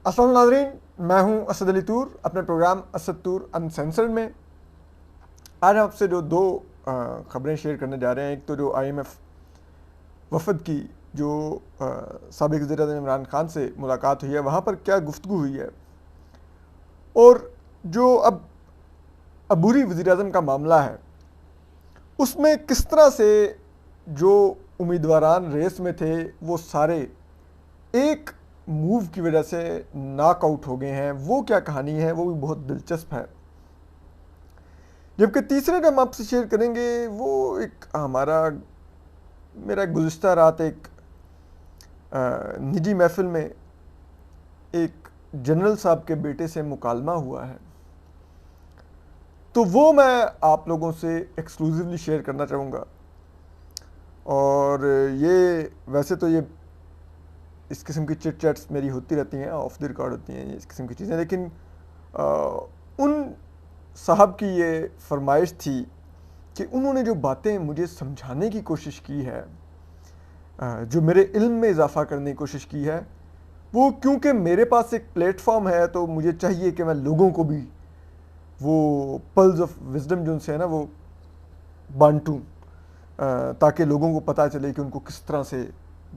अस्सलाम नाज़रीन, मैं हूं असद अली तूर अपने प्रोग्राम असद तूर अनसेंसर्ड में। आज आपसे जो दो ख़बरें शेयर करने जा रहे हैं। एक तो जो IMF वफद की जो साबिक़ वज़ीर-ए-आज़म इमरान खान से मुलाकात हुई है, वहाँ पर क्या गुफ्तगू हुई है, और जो अब अबूरी वज़ीर-ए-आज़म का मामला है उसमें किस तरह से जो उम्मीदवारान रेस में थे वो सारे एक मूव की वजह से नॉकआउट हो गए हैं। वो क्या कहानी है, वो भी बहुत दिलचस्प है। जबकि तीसरे जो हम आपसे शेयर करेंगे वो एक मेरा गुज़िश्ता रात एक निजी महफिल में एक जनरल साहब के बेटे से मुकालमा हुआ है, तो वो मैं आप लोगों से एक्सक्लूसिवली शेयर करना चाहूँगा। और ये वैसे तो ये इस किस्म की चिट चैट्स मेरी होती रहती हैं, ऑफ द रिकॉर्ड होती हैं इस किस्म की चीज़ें, लेकिन उन साहब की ये फरमाइश थी कि उन्होंने जो बातें मुझे समझाने की कोशिश की है, जो मेरे इल्म में इजाफ़ा करने की कोशिश की है, वो क्योंकि मेरे पास एक प्लेटफॉर्म है तो मुझे चाहिए कि मैं लोगों को भी वो पल्स ऑफ विजडम जो उनसे है ना वो बांटूँ, ताकि लोगों को पता चले कि उनको किस तरह से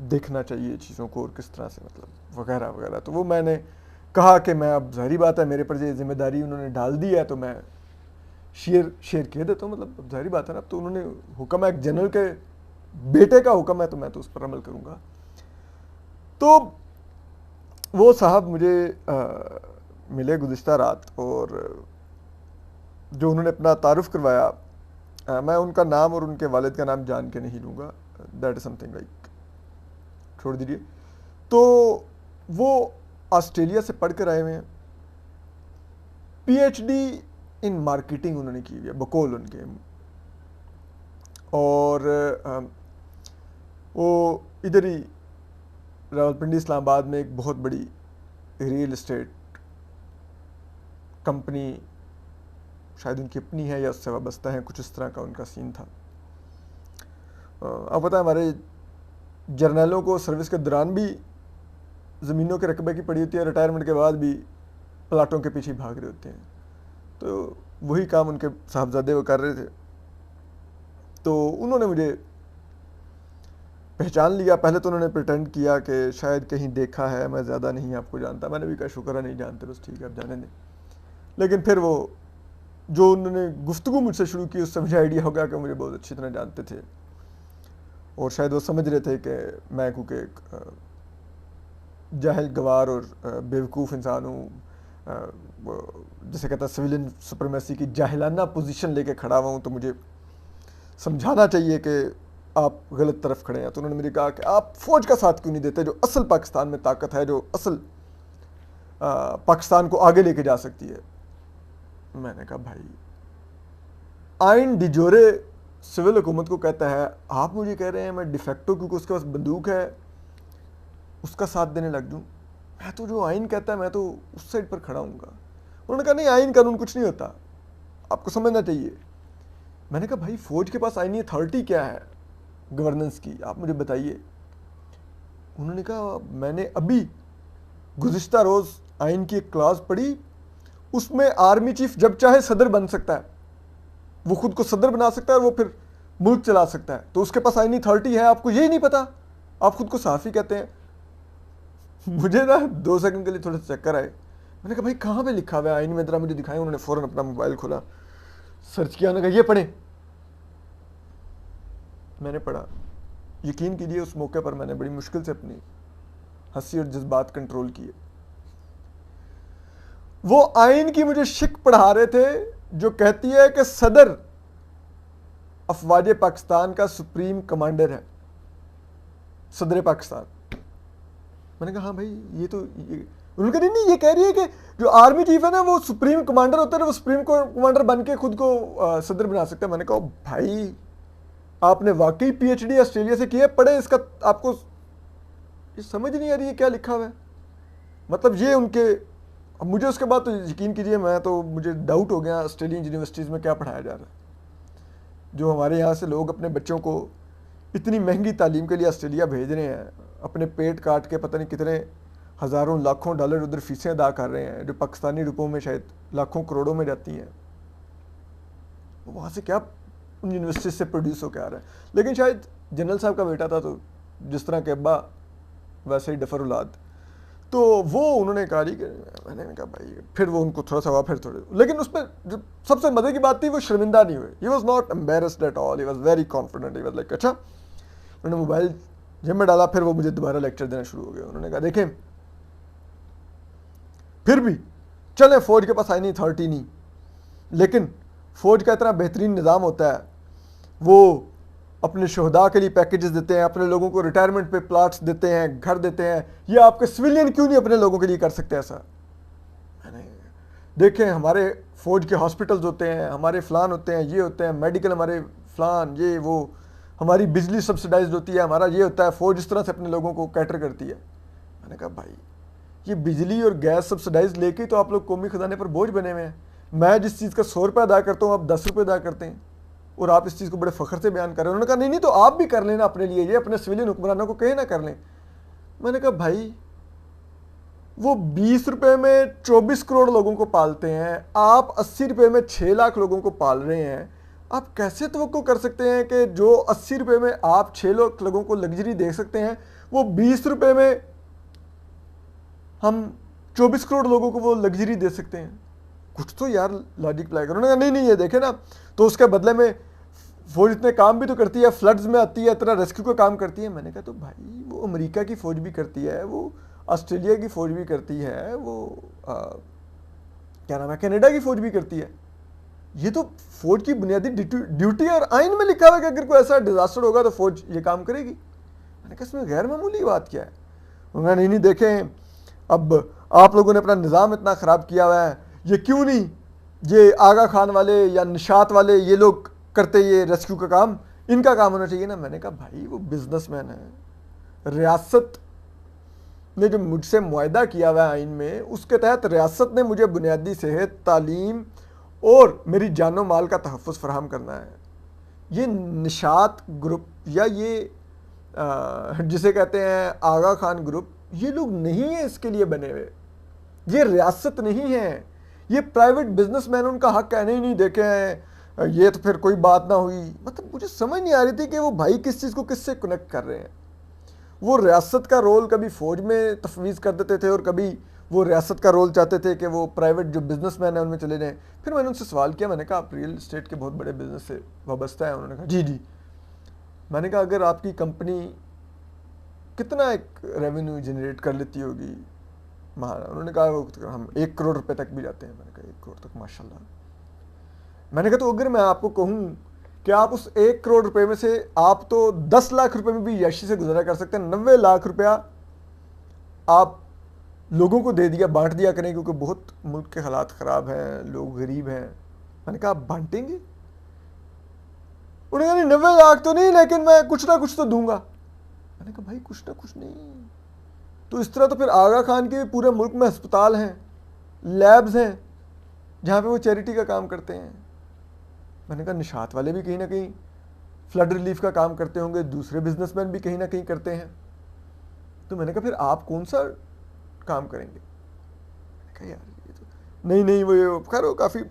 देखना चाहिए चीज़ों को और किस तरह से मतलब वगैरह वगैरह। तो वो मैंने कहा कि मैं अब ज़ाहिरी बात है मेरे पर ये जिम्मेदारी उन्होंने डाल दी है तो मैं शेयर कह देता हूँ। मतलब अब ज़ाहिरी बात है ना, अब तो उन्होंने हुक्म है, एक जनरल के बेटे का हुक्म है तो मैं तो उस पर अमल करूँगा। तो वो साहब मुझे मिले गुज़िश्ता रात, और जो उन्होंने अपना तारुफ करवाया, मैं उनका नाम और उनके वालिद का नाम जान के नहीं लूँगा, दैट इज़ समथिंग लाइक, छोड़ दीजिए। तो वो ऑस्ट्रेलिया से पढ़ कर आए हुए हैं, PhD इन मार्केटिंग उन्होंने की हुई है बकौल उनके, और वो इधर ही रावलपिंडी इस्लामाबाद में एक बहुत बड़ी रियल इस्टेट कंपनी, शायद उनकी अपनी है या उससे वाबस्ता है, कुछ इस तरह का उनका सीन था। अब पता है हमारे जर्नलों को सर्विस के दौरान भी ज़मीनों के रकबे की पड़ी होती है, रिटायरमेंट के बाद भी प्लाटों के पीछे भाग रहे होते हैं। तो वही काम उनके साहबजादे वो कर रहे थे। तो उन्होंने मुझे पहचान लिया। पहले तो उन्होंने प्रिटेंड किया कि शायद कहीं देखा है, मैं ज़्यादा नहीं आपको जानता। मैंने भी कहा शुक्र है नहीं जानते, बस ठीक है अब जाने दें। लेकिन फिर वो जो उन्होंने गुफ्तगू मुझसे शुरू की उससे मुझे आइडिया हो गया कि मुझे बहुत अच्छी तरह जानते थे, और शायद वो समझ रहे थे कि मैं क्योंकि एक जाहिल गवार और बेवकूफ़ इंसान हूँ, जैसे कहता है सिविलियन सुपरमेसी की जाहिलाना पोजीशन लेके खड़ा हुआ हूँ, तो मुझे समझाना चाहिए कि आप गलत तरफ खड़े हैं। तो उन्होंने मुझे कहा कि आप फ़ौज का साथ क्यों नहीं देते, जो असल पाकिस्तान में ताकत है, जो असल पाकिस्तान को आगे लेके जा सकती है। मैंने कहा भाई, आइन डिजोरे सिविल हुकूमत को कहता है, आप मुझे कह रहे हैं मैं डिफेक्टो क्योंकि उसके पास बंदूक है उसका साथ देने लग दूँ? मैं तो जो आइन कहता है मैं तो उस साइड पर खड़ा हूँगा। उन्होंने कहा नहीं, आइन कानून कुछ नहीं होता, आपको समझना चाहिए। मैंने कहा भाई फ़ौज के पास आइनी अथॉरिटी क्या है गवर्नेंस की, आप मुझे बताइए। उन्होंने कहा मैंने अभी गुज़िश्ता रोज़ आइन की एक क्लास पढ़ी, उसमें आर्मी चीफ जब चाहे सदर बन सकता है, वो खुद को सदर बना सकता है और वो फिर मुल्क चला सकता है, तो उसके पास आइनी अथॉरिटी है, आपको यही नहीं पता, आप खुद को सहाफ़ी कहते हैं। मुझे ना 2 सेकंड के लिए थोड़े चक्कर आए। मैंने कहा भाई कहाँ पे लिखा हुआ है आइन में, ज़रा मुझे दिखाएं। उन्होंने फ़ौरन अपना मोबाइल खोला, सर्च किया, उन्होंने कहा ये पढ़ें। मैंने पढ़ा। यकीन कीजिए उस मौके पर मैंने बड़ी मुश्किल से अपनी हंसी और जज्बात कंट्रोल किए। वो आइन की मुझे शिक पढ़ा रहे थे जो कहती है कि सदर अफवाज पाकिस्तान का सुप्रीम कमांडर है, सदर पाकिस्तान। मैंने कहा हाँ भाई ये तो उन्होंने कहा नहीं, ये कह रही है कि जो आर्मी चीफ है ना वो सुप्रीम कमांडर होता है, वो सुप्रीम कमांडर बन के खुद को सदर बना सकता है। मैंने कहा भाई आपने वाकई PhD ऑस्ट्रेलिया से किया, पढ़े इसका, आपको ये समझ नहीं आ रही है क्या लिखा हुआ है। मतलब ये उनके, अब मुझे उसके बाद तो यकीन कीजिए मैं तो, मुझे डाउट हो गया ऑस्ट्रेलियन यूनिवर्सिटीज़ में क्या पढ़ाया जा रहा है। जो हमारे यहाँ से लोग अपने बच्चों को इतनी महंगी तालीम के लिए ऑस्ट्रेलिया भेज रहे हैं, अपने पेट काट के पता नहीं कितने हज़ारों लाखों डॉलर उधर फीसें अदा कर रहे हैं जो पाकिस्तानी रुपयों में शायद लाखों करोड़ों में जाती हैं, वहाँ से क्या उन यूनिवर्सिटी से प्रोड्यूस होकर आ रहा है। लेकिन शायद जनरल साहब का बेटा था, तो जिस तरह के अब्बा वैसे ही डफर औलाद, तो वो उन्होंने कहा कि मैंने कहा भाई, फिर वो उनको थोड़ा सा हुआ, फिर थोड़े, लेकिन उसमें जो सबसे मज़े की बात थी वो शर्मिंदा नहीं हुए। He was not embarrassed at all, he was very confident, he was like अच्छा। उन्होंने मोबाइल जब में डाला, फिर वो मुझे दोबारा लेक्चर देना शुरू हो गया। उन्होंने कहा देखें, फिर भी चले फौज के पास आईनी अथॉरिटी नहीं, लेकिन फौज का इतना बेहतरीन निज़ाम होता है, वो अपने शहदा के लिए पैकेजेस देते हैं, अपने लोगों को रिटायरमेंट पे प्लाट्स देते हैं, घर देते हैं। ये आपके सिविलियन क्यों नहीं अपने लोगों के लिए कर सकते ऐसा? मैंने देखें, हमारे फौज के हॉस्पिटल्स होते हैं, हमारे फ़लान होते हैं, ये होते हैं, मेडिकल हमारे फ़लान, ये वो, हमारी बिजली सब्सिडाइज होती है, हमारा ये होता है, फ़ौज इस तरह से अपने लोगों को कैटर करती है। मैंने कहा भाई, ये बिजली और गैस सब्सिडाइज लेके तो आप लोग कौमी खजाने पर बोझ बने हुए हैं। मैं जिस चीज़ का 100 रुपये अदा करता हूँ, आप 10 रुपये अदा करते हैं, और आप इस चीज़ को बड़े फ़ख्र से बयान कर रहे हैं। उन्होंने कहा नहीं नहीं, तो आप भी कर लेना अपने लिए, ये अपने सिविलियन हुक्मरानों को कहे ना कर लें। मैंने कहा भाई, वो 20 रुपये में 24 करोड़ लोगों को पालते हैं, आप 80 रुपये में 6 लाख लोगों को पाल रहे हैं। आप कैसे तवक्को कर सकते हैं कि जो 80 रुपये में आप 6 लाख लोगों को लग्जरी दे सकते हैं, वो 20 रुपये में हम 24 करोड़ लोगों को वो लग्जरी दे सकते हैं? कुछ तो यार लॉजिक अप्लाई करो। उन्होंने कहा नहीं नहीं, ये देखे ना, तो उसके बदले में फौज इतने काम भी तो करती है, फ्लड्स में आती है, इतना रेस्क्यू का काम करती है। मैंने कहा तो भाई, वो अमेरिका की फ़ौज भी करती है, वो ऑस्ट्रेलिया की फ़ौज भी करती है, वो क्या नाम है, कनाडा की फ़ौज भी करती है। ये तो फ़ौज की बुनियादी ड्यूटी और आइन में लिखा हुआ है कि अगर कोई ऐसा डिज़ास्टर होगा तो फ़ौज ये काम करेगी। मैंने कहा इसमें गैर मामूली बात क्या है? उन्होंने नहीं नहीं, देखें, अब आप लोगों ने अपना निज़ाम इतना ख़राब किया हुआ है, ये क्यों नहीं ये आगा खान वाले या निशात वाले ये लोग करते, ये रेस्क्यू का काम इनका काम होना चाहिए ना। मैंने कहा भाई, वो बिजनेसमैन है, रियासत ने जो मुझसे मुआहदा किया हुआ है आइन में, उसके तहत रियासत ने मुझे बुनियादी सेहत, तालीम और मेरी जानो माल का तहफ़्फ़ुज़ फराहम करना है। ये निशात ग्रुप या ये जिसे कहते हैं आगा खान ग्रुप, ये लोग नहीं है इसके लिए बने हुए, ये रियासत नहीं है, ये प्राइवेट बिजनेसमैन, उनका हक है। नहीं नहीं, देखे हैं, ये तो फिर कोई बात ना हुई। मतलब मुझे समझ नहीं आ रही थी कि वो भाई किस चीज़ को किससे कनेक्ट कर रहे हैं। वो रियासत का रोल कभी फ़ौज में तफवीज़ कर देते थे, और कभी वो रियासत का रोल चाहते थे कि वो प्राइवेट जो बिजनेसमैन है उनमें चले जाएँ। फिर मैंने उनसे सवाल किया, मैंने कहा आप रियल इस्टेट के बहुत बड़े बिजनेस से वाबस्ता है? उन्होंने कहा जी जी। मैंने कहा अगर आपकी कंपनी कितना एक रेवेन्यू जनरेट कर लेती होगी महाना? उन्होंने कहा हम 1 करोड़ रुपए तक भी जाते हैं। मैंने कहा 1 करोड़ तक, माशाल्लाह। मैंने कहा तो अगर मैं आपको कहूँ कि आप उस 1 करोड़ रुपए में से आप तो 10 लाख रुपए में भी यशी से गुजारा कर सकते हैं, 90 लाख रुपया आप लोगों को दे दिया, बांट दिया करें, क्योंकि बहुत मुल्क के हालात ख़राब हैं, लोग गरीब हैं। मैंने कहा आप बांटेंगे? उन्होंने कहा नहीं, 90 लाख तो नहीं, लेकिन मैं कुछ ना कुछ तो दूंगा। मैंने कहा भाई, कुछ ना कुछ नहीं तो इस तरह तो फिर आगा खान के पूरे मुल्क में अस्पताल हैं, लैब्स हैं, जहाँ पे वो चैरिटी का काम करते हैं। मैंने कहा निशात वाले भी कहीं ना कहीं फ्लड रिलीफ का काम करते होंगे, दूसरे बिजनेसमैन भी कहीं ना कहीं करते हैं। तो मैंने कहा फिर आप कौन सा काम करेंगे? मैंने कहा यार ये तो नहीं नहीं, वो खैर वो काफ़ी,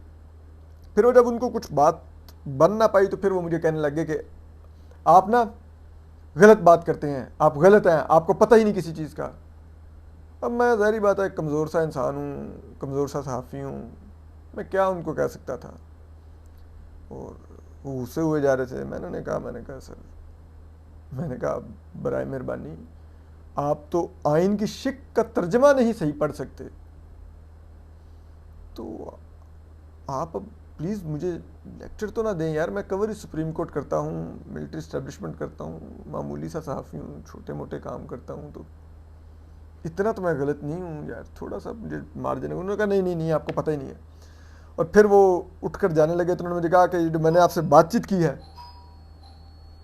फिर वो जब उनको कुछ बात बन ना पाई तो फिर वो मुझे कहने लगे कि आप ना गलत बात करते हैं, आप गलत हैं, आपको पता ही नहीं किसी चीज़ का। अब मैं ज़ाहिर बात है कमज़ोर सा इंसान हूँ, कमज़ोर सा सहाफ़ी हूँ, मैं क्या उनको कह सकता था। और वो गुस्से हुए जा रहे थे। मैंने कहा सर, मैंने कहा बराए मेहरबानी, आप तो आइन की शिक का तर्जमा नहीं सही पढ़ सकते, तो आप अब प्लीज़ मुझे लेक्चर तो ना दें यार। मैं कवर ही सुप्रीम कोर्ट करता हूँ, मिलिट्री इस्टेब्लिशमेंट करता हूँ, मामूली सा सहाफ़ी हूँ, छोटे मोटे काम करता हूँ, तो इतना तो मैं गलत नहीं हूँ यार, थोड़ा सा मुझे मार देने। उन्होंने कहा नहीं नहीं नहीं, आपको पता ही नहीं है। और फिर वो उठकर जाने लगे। तो उन्होंने मुझे कहा कि जो मैंने आपसे बातचीत की है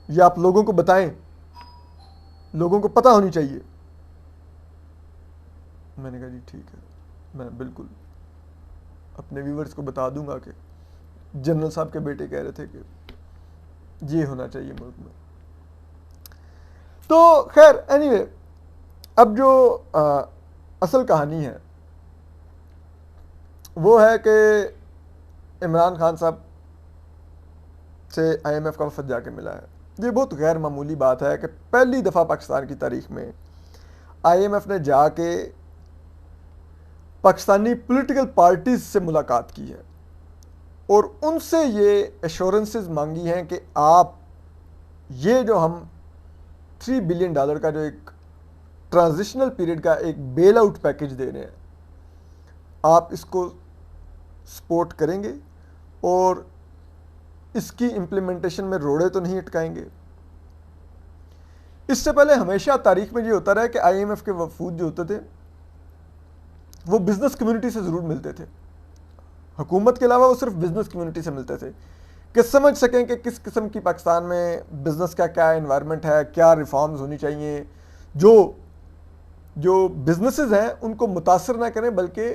ये आप लोगों को बताएं, लोगों को पता होनी चाहिए। मैंने कहा जी ठीक है, मैं बिल्कुल अपने व्यूवर्स को बता दूंगा कि जनरल साहब के बेटे कह रहे थे कि ये होना चाहिए मुल्क में। तो खैर एनीवे, अब जो असल कहानी है वो है कि इमरान खान साहब से आईएमएफ का वफद जाके मिला है। ये बहुत गैर मामूली बात है कि पहली दफ़ा पाकिस्तान की तारीख में आईएमएफ ने जाके पाकिस्तानी पॉलिटिकल पार्टीज से मुलाकात की है और उनसे ये एश्योरेंसेस मांगी हैं कि आप ये जो हम $3 बिलियन का जो एक ट्रांजिशनल पीरियड का एक बेल आउट पैकेज दे रहे हैं, आप इसको सपोर्ट करेंगे और इसकी इम्प्लीमेंटेशन में रोड़े तो नहीं अटकाएंगे। इससे पहले हमेशा तारीख में ये होता रहा कि आईएमएफ के वफूद जो होते थे वो बिजनेस कम्युनिटी से ज़रूर मिलते थे, हुकूमत के अलावा वो सिर्फ बिजनेस कम्युनिटी से मिलते थे कि समझ सकें कि किस किस्म की पाकिस्तान में बिज़नेस का क्या एनवायरनमेंट है, क्या रिफॉर्म्स होनी चाहिए, जो बिजनेसेस हैं उनको मुतासर ना करें बल्कि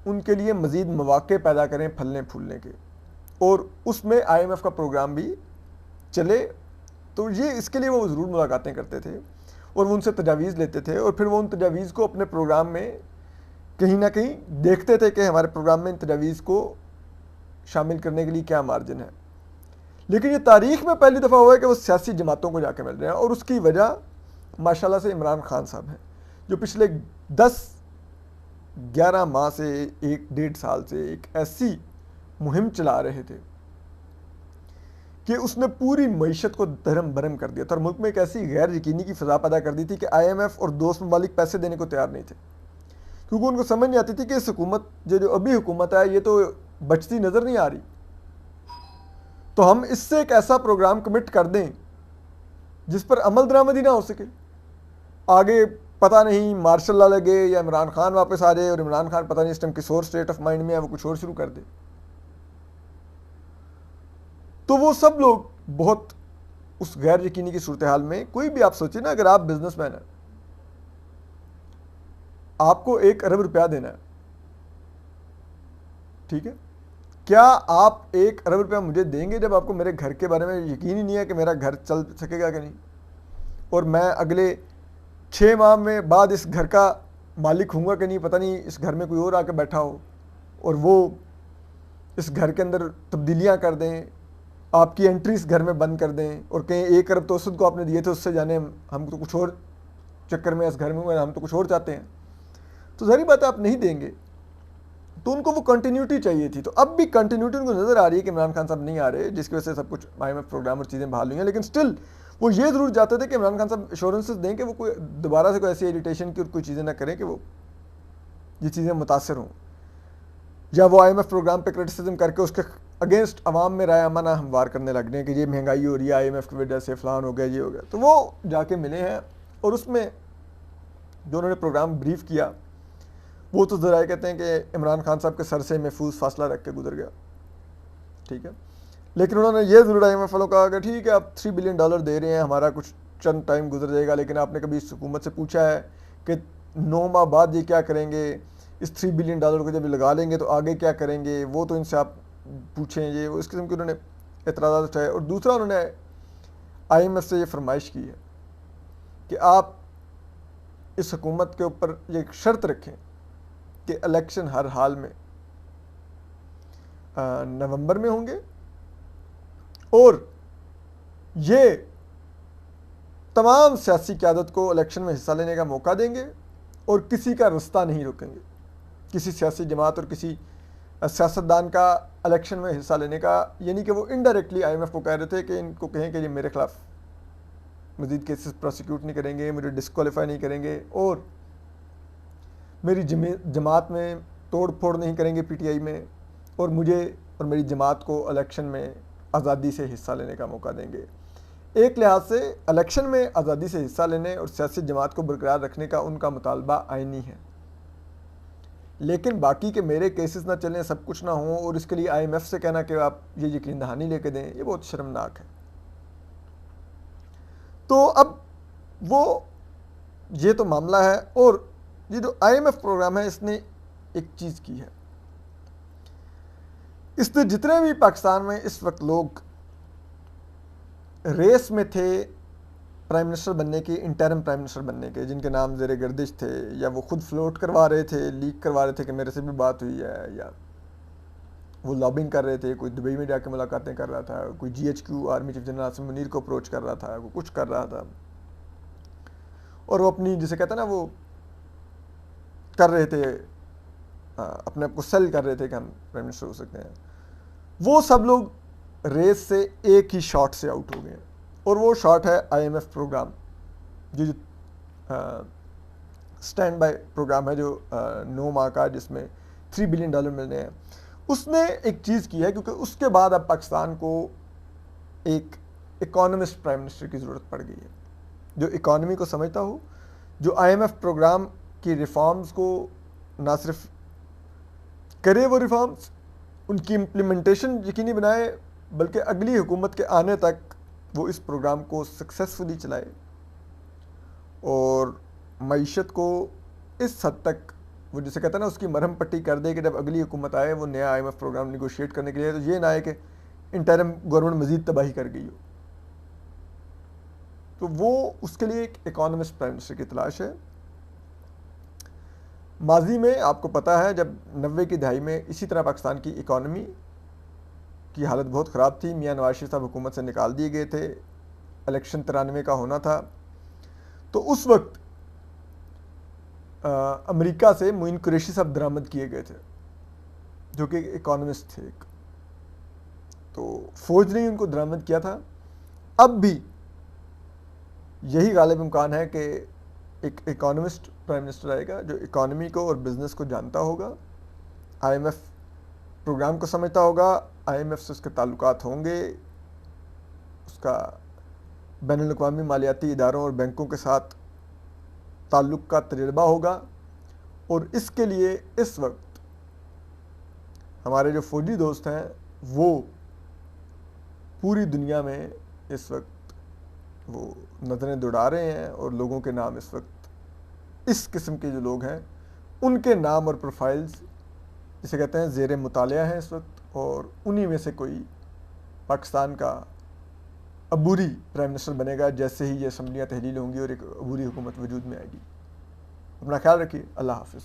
उनके लिए मज़ीद मौक़े पैदा करें फलने फूलने के, और उसमें आईएमएफ का प्रोग्राम भी चले। तो ये इसके लिए वो ज़रूर मुलाकातें करते थे और वो उनसे तजावीज़ लेते थे और फिर वो उन तजावीज़ को अपने प्रोग्राम में कहीं ना कहीं देखते थे कि हमारे प्रोग्राम में इन तजावीज़ को शामिल करने के लिए क्या मार्जिन है। लेकिन ये तारीख में पहली दफ़ा हुआ है कि वो सियासी जमातों को जाके मिल रहे हैं और उसकी वजह माशाल्लाह से इमरान खान साहब हैं, जो पिछले 10-11 माह से 1-1.5 साल से एक ऐसी मुहिम चला रहे थे कि उसने पूरी मईशत को धर्म भरम कर दिया था और मुल्क में एक ऐसी गैर यकीनी की फ़ज़ा पैदा कर दी थी कि आईएमएफ और दोस्त ममालिक पैसे देने को तैयार नहीं थे, क्योंकि उनको समझ नहीं आती थी कि इस हुकूमत जो अभी हुकूमत है ये तो बचती नज़र नहीं आ रही, तो हम इससे एक ऐसा प्रोग्राम कमिट कर दें जिस पर अमल दरामदी ना हो सके। आगे पता नहीं मार्शल लॉ लगे या इमरान खान वापस आ जाए और इमरान खान पता नहीं इस टाइम किस और स्टेट ऑफ माइंड में है, वो कुछ और शुरू कर दे। तो वो सब लोग बहुत उस गैर यकीनी की सूरत हाल में, कोई भी आप सोचिए ना, अगर आप बिजनेसमैन हैं, आपको $1 अरब देना है, ठीक है, क्या आप $1 अरब मुझे देंगे जब आपको मेरे घर के बारे में यकीन ही नहीं है कि मेरा घर चल सकेगा कि नहीं, और मैं अगले 6 माह में बाद इस घर का मालिक हूँगा कि नहीं, पता नहीं इस घर में कोई और आके बैठा हो और वो इस घर के अंदर तब्दीलियाँ कर दें, आपकी एंट्री इस घर में बंद कर दें और कहें 1 अरब तो उसद को आपने दिए थे, उससे जाने हम तो कुछ और चक्कर में इस घर में हुए, हम तो कुछ और चाहते हैं, तो ज़ाहिर बात है आप नहीं देंगे। तो उनको वो कंटिन्यूटी चाहिए थी, तो अब भी कंटिन्यूटी उनको नज़र आ रही है कि इमरान खान साहब नहीं आ रहे, जिसकी वजह से सब कुछ आईएमएफ प्रोग्राम और चीज़ें बहाल हुई हैं, लेकिन स्टिल वो ये ज़रूर चाहते थे कि इमरान खान साहब एश्योरेंसेस दें कि वो कोई दोबारा से कोई ऐसी इरिटेशन की और कोई चीज़ें ना करें कि वो ये चीज़ें मुतासर हों, या वो आईएमएफ प्रोग्राम पे क्रिटिसिज्म करके उसके अगेंस्ट अवाम में राय अमाना हमवार करने लग गए कि ये महंगाई हो रही है आईएमएफ की वजह से, फ़लान हो गया, ये हो गया। तो वो जाके मिले हैं और उसमें जो उन्होंने प्रोग्राम ब्रीफ किया वो तो ज़रा कहते हैं कि इमरान खान साहब के सर से महफूज फासला रख के गुजर गया, ठीक है। लेकिन उन्होंने ये ज़रूर आईएमएफ वालों कहा कि ठीक है आप $3 बिलियन दे रहे हैं, हमारा कुछ चंद टाइम गुजर जाएगा, लेकिन आपने कभी इस हुकूमत से पूछा है कि 9 माह बाद ये क्या करेंगे, इस $3 बिलियन को जब लगा लेंगे तो आगे क्या करेंगे, वो तो इनसे आप पूछें। ये वो इस किस्म के उन्होंने एतराज़ात उठाए। और दूसरा उन्होंने आईएमएफ से ये फरमाइश की है कि आप इस हुकूमत के ऊपर ये शर्त रखें कि इलेक्शन हर हाल में नवंबर में होंगे और ये तमाम सियासी क़यादत को इलेक्शन में हिस्सा लेने का मौका देंगे और किसी का रास्ता नहीं रोकेंगे, किसी सियासी जमात और किसी सियासतदान का इलेक्शन में हिस्सा लेने का। यानी कि वो इनडायरेक्टली आईएमएफ को कह रहे थे कि इनको कहें कि ये मेरे खिलाफ मज़ीद केसेस प्रोसिक्यूट नहीं करेंगे, मुझे डिस्क्वालीफाई नहीं करेंगे और मेरी जमात में तोड़ फोड़ नहीं करेंगे पीटीआई में, और मुझे और मेरी जमात को इलेक्शन में आज़ादी से हिस्सा लेने का मौका देंगे। एक लिहाज से इलेक्शन में आज़ादी से हिस्सा लेने और सियासी जमात को बरकरार रखने का उनका मुतालबा आइनी है, लेकिन बाकी के मेरे केसेस ना चलें, सब कुछ ना हो, और इसके लिए आईएमएफ से कहना कि आप ये यकीन दहानी लेके दें, ये बहुत शर्मनाक है। तो अब वो ये तो मामला है। और ये जो आईएमएफ प्रोग्राम है इसने एक चीज़ की है, इसने जितने भी पाकिस्तान में इस वक्त लोग रेस में थे प्राइम मिनिस्टर बनने के, इंटरिम प्राइम मिनिस्टर बनने के, जिनके नाम ज़ेरे गर्दिश थे, या वो खुद फ्लोट करवा रहे थे, लीक करवा रहे थे कि मेरे से भी बात हुई है, या वो लॉबिंग कर रहे थे, कोई दुबई में जाके मुलाकातें कर रहा था, कोई GHQ army chief general Asim Munir को अप्रोच कर रहा था, वो कुछ कर रहा था, और वो अपनी, जिसे कहते हैं ना, वो कर रहे थे, अपने आप को सेल कर रहे थे कि हम प्राइम मिनिस्टर हो सकते हैं। वो सब लोग रेस से एक ही शॉट से आउट हो गए हैं, और वो शॉट है IMF प्रोग्राम, जो स्टैंड बाय प्रोग्राम है, जो 9 माह का, जिसमें $3 बिलियन मिलने हैं। उसने एक चीज़ की है, क्योंकि उसके बाद अब पाकिस्तान को एक इकोनॉमिस्ट प्राइम मिनिस्टर की ज़रूरत पड़ गई है, जो इकोनॉमी को समझता हो, जो IMF प्रोग्राम की रिफॉर्म्स को ना सिर्फ करे वो रिफॉर्म्स, उनकी इम्प्लीमेंटेशन यकीनी बनाए, बल्कि अगली हुकूमत के आने तक वो इस प्रोग्राम को सक्सेसफुली चलाए और मईशत को इस हद तक, वो जिसे कहते हैं ना, उसकी मरहम पट्टी कर दे कि जब अगली हुकूमत आए वो नया IMF प्रोग्राम निगोशिएट करने के लिए, तो ये ना आए कि इंटरिम गवर्नमेंट मजीद तबाही कर गई हो। तो वो उसके लिए एक इकोनॉमिस्ट प्राइम मिनिस्टर की तलाश है। माजी में आपको पता है, जब 90 की दहाई में इसी तरह पाकिस्तान की इकोनॉमी की हालत बहुत ख़राब थी, मियां नवाज शरीफ साहब हुकूमत से निकाल दिए गए थे, इलेक्शन 93 का होना था, तो उस वक्त अमेरिका से मोइन कुरैशी साहब दरामद किए गए थे, जो कि इकोनॉमिस्ट थे एक, तो फौज ने ही उनको दरामद किया था। अब भी यही गालिब इम्कान है कि एक इकोनॉमिस्ट प्राइम मिनिस्टर आएगा, जो इकोनॉमी को और बिज़नेस को जानता होगा, IMF प्रोग्राम को समझता होगा, IMF से उसके ताल्लुकात होंगे, उसका बैनुल अक़वामी मालियाती इदारों और बैंकों के साथ ताल्लुक़ का तजुर्बा होगा, और इसके लिए इस वक्त हमारे जो फ़ौजी दोस्त हैं वो पूरी दुनिया में इस वक्त वो नज़रें दौड़ा रहे हैं, और लोगों के नाम इस वक्त, इस किस्म के जो लोग हैं उनके नाम और प्रोफाइल्स, जिसे कहते हैं, ज़ेरे मुतालिया हैं इस वक्त, और उन्हीं में से कोई पाकिस्तान का अबूरी प्राइम मिनिस्टर बनेगा जैसे ही ये असम्बलियाँ तहलील होंगी और एक अबूरी हुकूमत वजूद में आएगी। अपना ख्याल रखिए। अल्लाह हाफ़िज़।